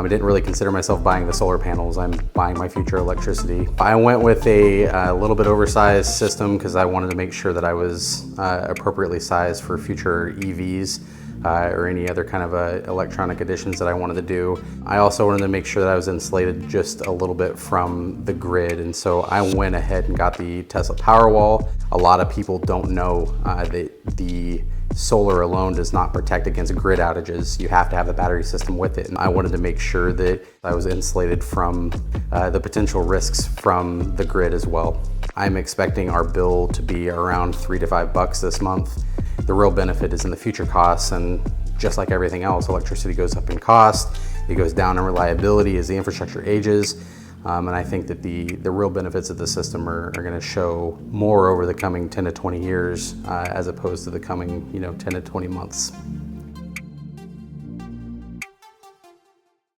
I didn't really consider myself buying the solar panels. I'm buying my future electricity. I went with a little bit oversized system because I wanted to make sure that I was appropriately sized for future EVs. Or any other kind of electronic additions that I wanted to do. I also wanted to make sure that I was insulated just a little bit from the grid, and so I went ahead and got the Tesla Powerwall. A lot of people don't know that the solar alone does not protect against grid outages. You have to have the battery system with it, and I wanted to make sure that I was insulated from the potential risks from the grid as well. I'm expecting our bill to be around $3 to $5 this month. The real benefit is in the future costs, and just like everything else, electricity goes up in cost, it goes down in reliability as the infrastructure ages, and I think that the real benefits of the system are going to show more over the coming 10 to 20 years as opposed to the coming 10 to 20 months.